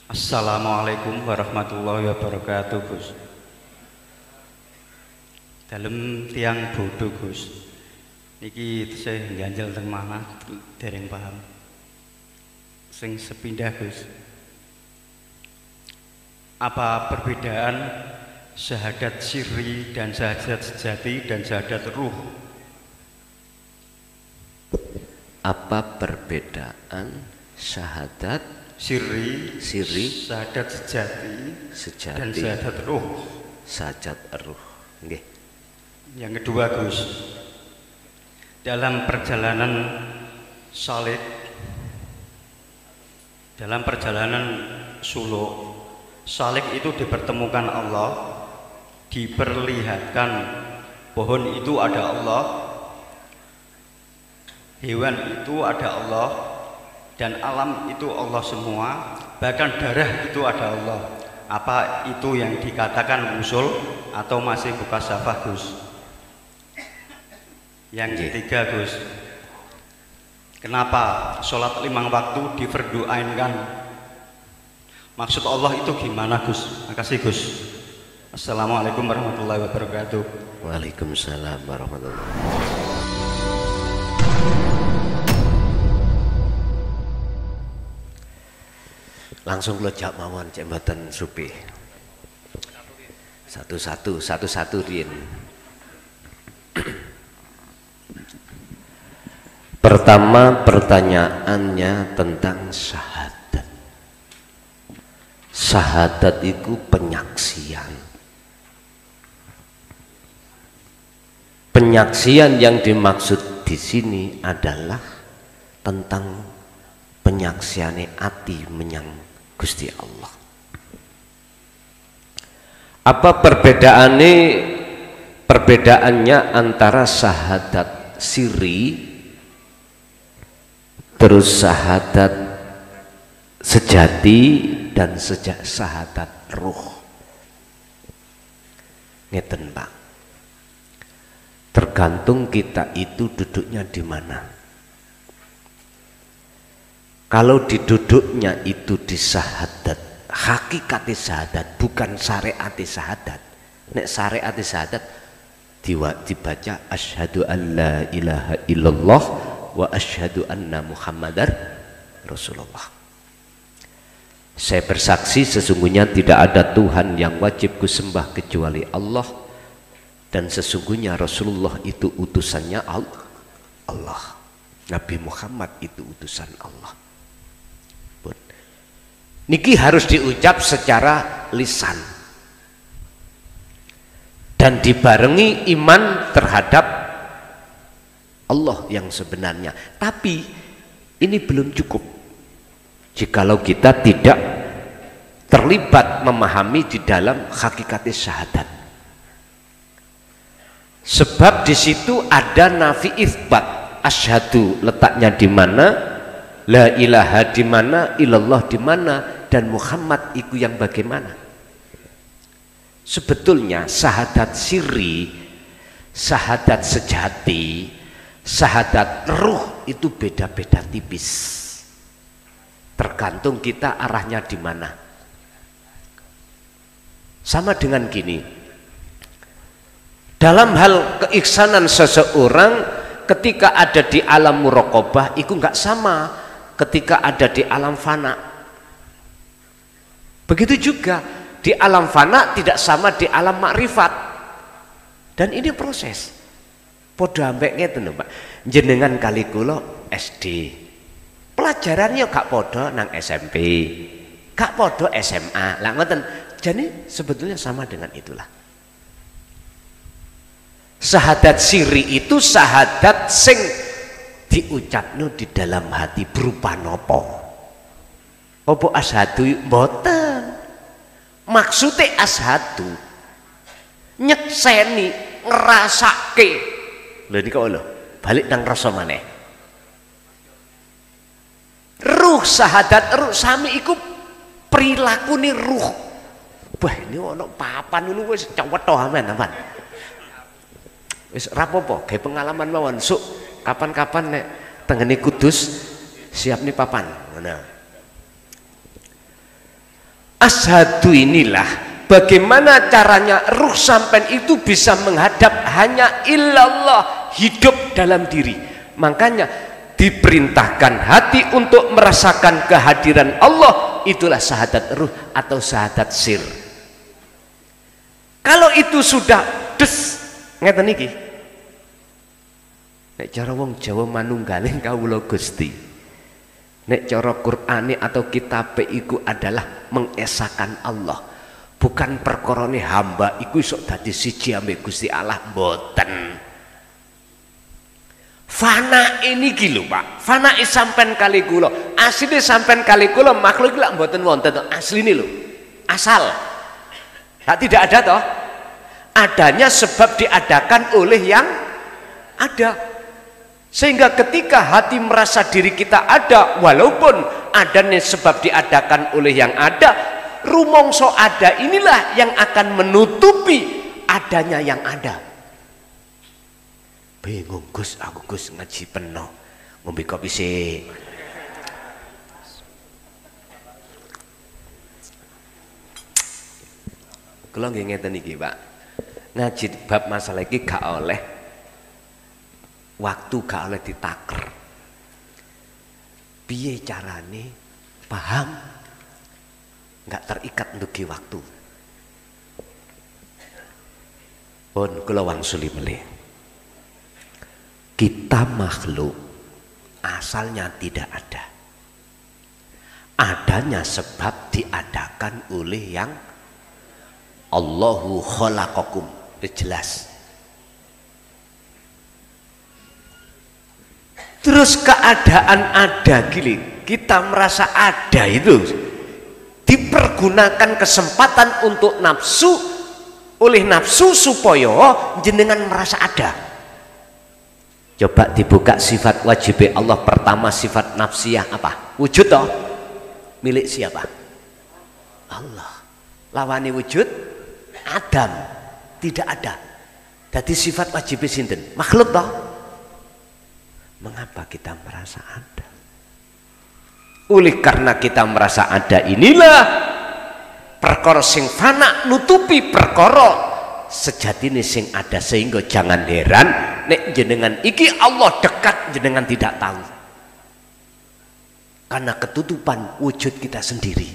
Assalamualaikum warahmatullahi wabarakatuh, Gus. Dalam tiang bodoh, Gus. Niki saya ganjel teng mana dereng paham. Sing sepindah, Gus. Apa perbedaan syahadat sirri dan syahadat sejati dan syahadat ruh? Apa perbedaan syahadat sirri, syahadat sejati, dan syahadat ruh? Syahadat ruh. Nggih. Yang kedua, Gus, dalam perjalanan salib, dalam perjalanan suluk, salib itu dipertemukan Allah, diperlihatkan pohon itu ada Allah, hewan itu ada Allah, dan alam itu Allah semua, bahkan darah itu ada Allah. Apa itu yang dikatakan usul atau masih buka syafah, Gus? Yang ketiga, Gus, kenapa sholat 5 waktu difarduainkan? Maksud Allah itu gimana, Gus? Makasih, Gus. Assalamualaikum warahmatullahi wabarakatuh. Waalaikumsalam warahmatullahi wabarakatuh. Langsung lejak mawon cek mboten supi. Satu-satu Rin. Pertama pertanyaannya tentang syahadat. Syahadat itu penyaksian. Penyaksian yang dimaksud di sini adalah tentang penyaksiane ati menyang Gusti Allah. Apa perbedaannya antara syahadat sirri terus syahadat sejati dan syahadat ruh? Ngeten, Pak. Tergantung kita itu duduknya di mana. Kalau diduduknya itu di syahadat, hakikati syahadat, bukan syariati syahadat. Nek syariati syahadat dibaca asyhadu an la ilaha illallah wa asyhadu anna muhammadar rasulullah. Saya bersaksi sesungguhnya tidak ada Tuhan yang wajib kusembah kecuali Allah, dan sesungguhnya Rasulullah itu utusannya Allah. Nabi Muhammad itu utusan Allah. Niki harus diucap secara lisan dan dibarengi iman terhadap Allah yang sebenarnya. Tapi ini belum cukup jikalau kita tidak terlibat memahami di dalam hakikat syahadat. Sebab di situ ada nafi itsbat, asyhadu letaknya di mana, la ilaha di mana, illallah di mana, dan Muhammad itu yang bagaimana. Sebetulnya syahadat sirri, syahadat sejati, syahadat ruh itu beda-beda tipis. Tergantung kita arahnya di mana. Sama dengan gini, dalam hal keiksanan seseorang ketika ada di alam muraqabah itu nggak sama ketika ada di alam fana. Begitu juga di alam fana tidak sama di alam makrifat. Dan ini proses. Podo ambek ngeten lho, Pak. Jenengan kali kula SD. Pelajarannya gak podo nang SMP. Gak podo SMA. Lah ngoten. Jadi sebetulnya sama dengan itulah. Syahadat siri itu syahadat sing diucapno di dalam hati berupa nopo. Apa asyhadu mboten. Maksudnya asyhadu nyekseni ngerasake. Lho niku lho, balik nang rasa maneh. Ruh syahadat ruh sami iku prilakune ruh. Wah, ini ono papan ngono wis cewetho aman. Wis rapopo, gawe pengalaman mawon. Suk kapan-kapan nek tengene Kudus siap nih papan. Ngono. Asyhadu inilah bagaimana caranya ruh sampean itu bisa menghadap hanya illallah, hidup dalam diri. Makanya diperintahkan hati untuk merasakan kehadiran Allah, itulah syahadat ruh atau syahadat sir. Kalau itu sudah des ngeten niki, nek cara wong Jawa manunggaling kawula Gusti, nek cara Qur'ane atau kitab iku adalah mengesahkan Allah, bukan perkorone hamba iku iso dadi siji ambek Gusti Allah, mboten. Fana ini lho Pak, fana sampean kali kula, asline sampean kali kula makhluk lak mboten wonten asline lho, asal tidak ada toh, adanya sebab diadakan oleh yang ada. Sehingga ketika hati merasa diri kita ada, walaupun adanya sebab diadakan oleh yang ada, rumongso ada inilah yang akan menutupi adanya yang ada. Bingung Gus, aku Gus ngaji penuh, ngombe kopi sih. Kula nggih ngeten iki, Pak. Ngaji bab masalah iki gak oleh waktu, gak oleh ditaker. Piye carane paham, gak terikat ndugi waktu. Pun kula wangsuli melih. Kita makhluk asalnya tidak ada. Adanya sebab diadakan oleh yang Allahu khalaqakum, jelas. Terus keadaan ada gini, kita merasa ada itu dipergunakan kesempatan untuk nafsu, oleh nafsu supaya jenengan merasa ada. Coba dibuka sifat wajib Allah pertama, sifat nafsiyah apa? Wujud toh? Milik siapa? Allah. Lawani wujud Adam, tidak ada. Jadi sifat wajib sinten? Makhluk toh? Mengapa kita merasa ada? Oleh karena kita merasa ada inilah perkara sing fana nutupi perkara sejatine sing ada, sehingga jangan heran nek jenengan iki Allah dekat jenengan tidak tahu, karena ketutupan wujud kita sendiri,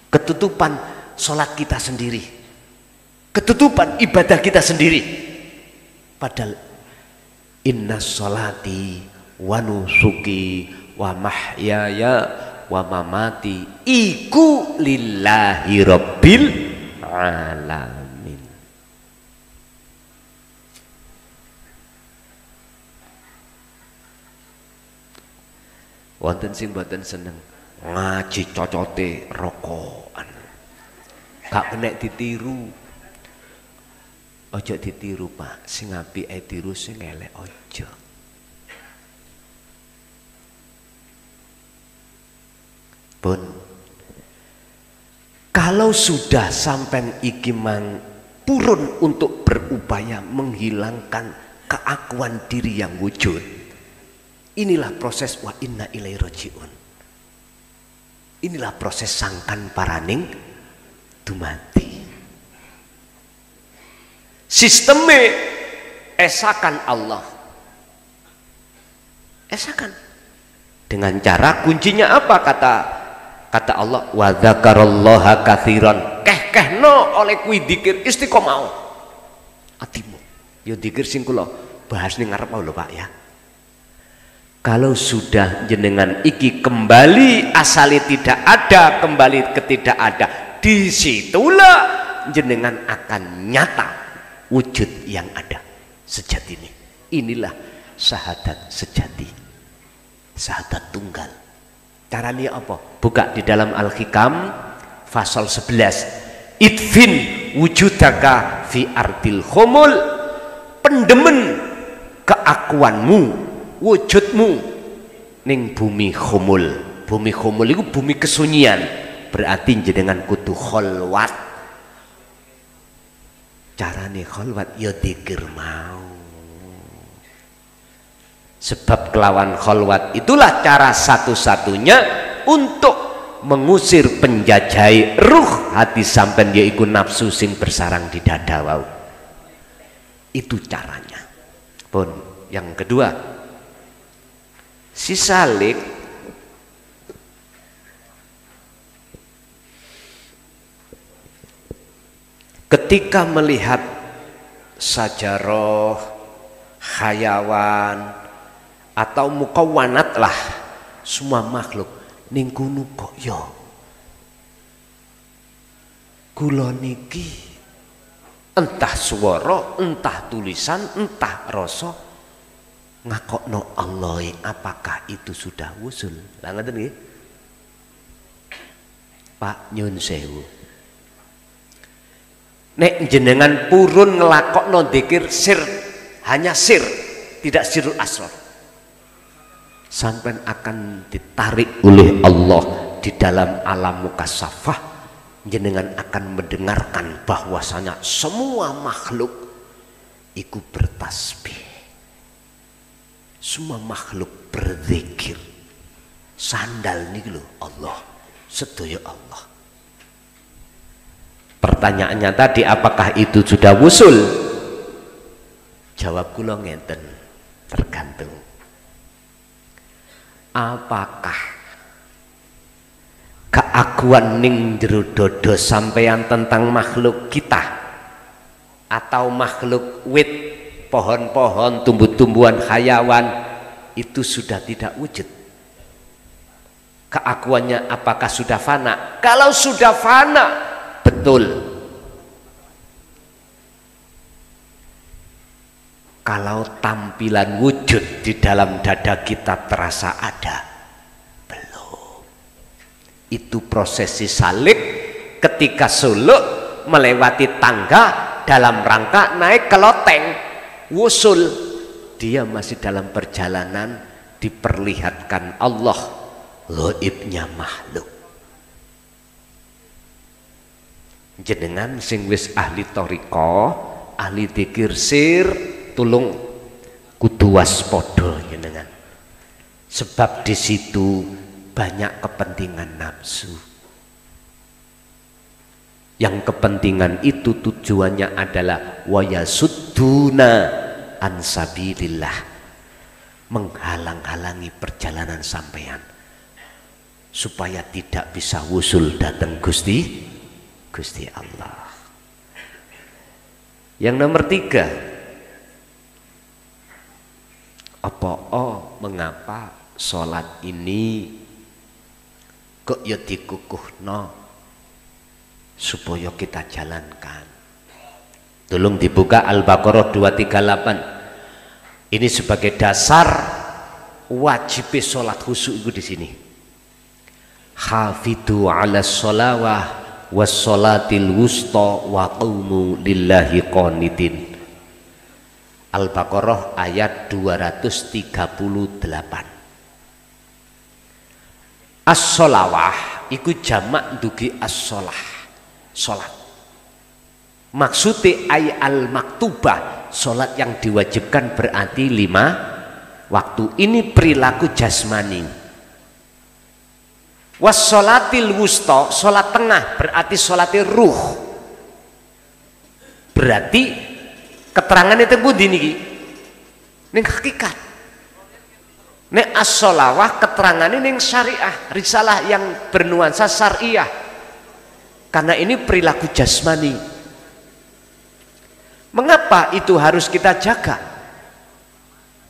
ketutupan sholat kita sendiri, ketutupan ibadah kita sendiri. Padahal inna sholati wa nusuki wa mahyaya wa mamati iku lillahi rabbil alamin. Wonten sing mboten seneng ngaji cocote rokokan, gak kena ditiru. Ojo ditiru Pak, sing apik ae tiru, sing elek ojo. Pun kalau sudah sampai iki mang purun untuk berupaya menghilangkan keakuan diri yang wujud, inilah proses wa inna ilaihi rajiun. Inilah proses sangkan paraning dumati. Sistemnya esakan Allah, esakan dengan cara kuncinya apa? Kata Allah, wa dzakarallaha katsiran, keh-kehno oleh kuwi dzikir istiqomah atimu. Yo dzikir sing kula bahas ning ngarep lho Pak ya. Kalau sudah jenengan iki kembali asali tidak ada, kembali ke tidak ada, disitulah jenengan akan nyata wujud yang ada sejati ini. Inilah syahadat sejati, syahadat tunggal. Caranya apa? Buka di dalam Al-Hikam pasal 11. Idfin wujudaka fi ardil khumul, pendemen keakuanmu, wujudmu ning bumi khumul. Bumi khumul itu bumi kesunyian, berarti jenengan kudu kholwat. Carane kholwat ya dzikir mau. Sebab kelawan kholwat itulah cara satu-satunya untuk mengusir penjajai ruh hati sampean yaiku nafsu sing bersarang di dada wau. Itu caranya. Pun yang kedua, si salik ketika melihat sajaroh, hayawan atau mukawanat lah, semua makhluk ning kono kok ya kula niki entah swara, entah tulisan, entah rasa ngakokno Allah, apakah itu sudah wusul? Lah ngoten nggih. Pak nyun sewu. Nek jenengan purun ngelakokno dzikir sir, hanya sir, tidak sirul asrar, sampai akan ditarik oleh Allah di dalam alam mukasafah. Jenengan akan mendengarkan bahwasanya semua makhluk ikut bertasbih, semua makhluk berzikir. Sandal nih lho Allah, sedaya Allah. Pertanyaannya tadi, apakah itu sudah wusul? Jawab kula ngenten, tergantung. Apakah keaguan ning jero dodo sampeyan tentang makhluk kita atau makhluk wit, pohon-pohon, tumbuh-tumbuhan, hayawan itu sudah tidak wujud? Keaguannya apakah sudah fana? Kalau sudah fana, betul. Kalau tampilan wujud di dalam dada kita terasa ada, belum. Itu prosesi salib ketika suluk melewati tangga dalam rangka naik ke loteng wusul. Dia masih dalam perjalanan, diperlihatkan Allah ghaibnya makhluk. Jenengan sing wis ahli toriko, ahli dzikir sir, tulung kudu waspada jenengan. Sebab di situ banyak kepentingan nafsu. Yang kepentingan itu tujuannya adalah wayasudduna ansabilillah, menghalang-halangi perjalanan sampean supaya tidak bisa wusul datang Gusti Allah. Yang nomor 3, mengapa sholat ini kok ya dikukuhno supaya kita jalankan? Tolong dibuka Al-Baqarah 238. Ini sebagai dasar wajib sholat khusyuk itu di sini. Hafidhu 'ala sholawah wassolatil wusta wa qumu lillahi qanitin. Al-Baqarah ayat 238. As-sholawah iku jamak dugi as-sholah, sholat. Maksudnya ay al-maktubah, sholat yang diwajibkan berarti 5 waktu. Ini perilaku jasmani. Wassolatil wusta, sholat tengah berarti sholatil ruh. Berarti keterangan itu budi niki ning hakikat. Nek as-sholawah keterangan ini syariah, risalah yang bernuansa syariah. Karena ini perilaku jasmani. Mengapa itu harus kita jaga?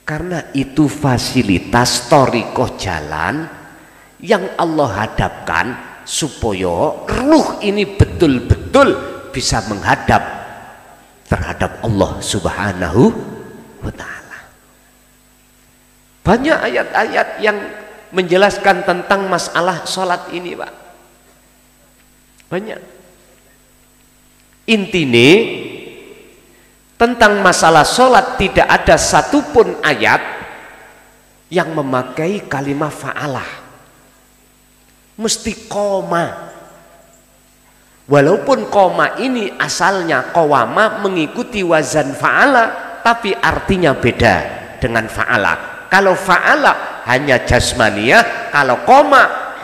Karena itu fasilitas thariqah jalan yang Allah hadapkan supaya ruh ini betul-betul bisa menghadap terhadap Allah Subhanahu wa ta'ala. Banyak ayat-ayat yang menjelaskan tentang masalah sholat ini, Pak. Banyak. Intine tentang masalah sholat tidak ada satupun ayat yang memakai kalimat fa'alah. Mesti koma. Walaupun koma ini asalnya qawama mengikuti wazan fa'ala, tapi artinya beda dengan fa'ala. Kalau fa'ala hanya jasmaniyah, kalau koma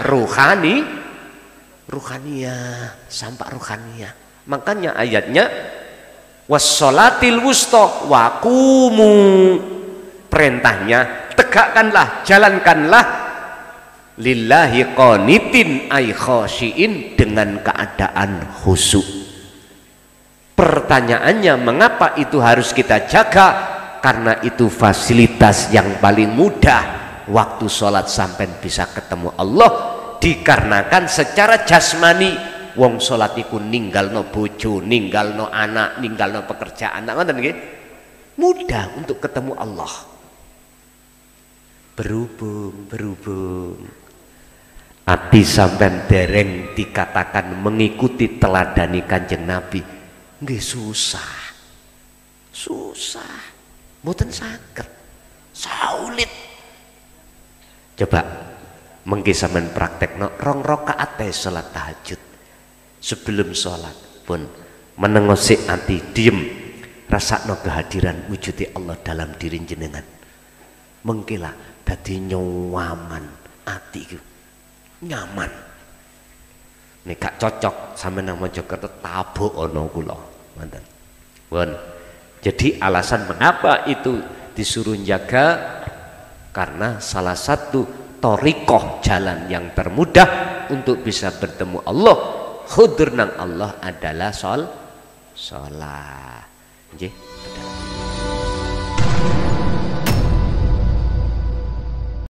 ruhaniyah, sampah ruhaniyah. Makanya ayatnya wassolatil wusta waqumu, perintahnya tegakkanlah, jalankanlah lillahi qanitin ay khashiin, dengan keadaan khusyuk. Pertanyaannya, mengapa itu harus kita jaga? Karena itu fasilitas yang paling mudah waktu sholat sampai bisa ketemu Allah. Dikarenakan secara jasmani wong sholat iku ninggalno bojo, ninggalno anak, ninggalno pekerjaan, mudah untuk ketemu Allah. Berhubung ati sampean dereng dikatakan mengikuti teladani Kanjeng Nabi, nggih susah, mboten saged, sulit. Coba mengki sampean praktekno 2 rakaat salat tahajud. Sebelum sholat pun menengosik ati, diem, rasakno kehadiran wujudi Allah dalam diri jenengan. Mengkila dadi nyaman ati iku, nyaman. Nek gak cocok sampeyan nang Mojokerto tabuk ana kula, ngoten. Pun. Jadi alasan mengapa itu disuruh jaga, karena salah satu thoriqoh, jalan yang termudah untuk bisa bertemu Allah, khudur nang Allah adalah sholat. Nggih,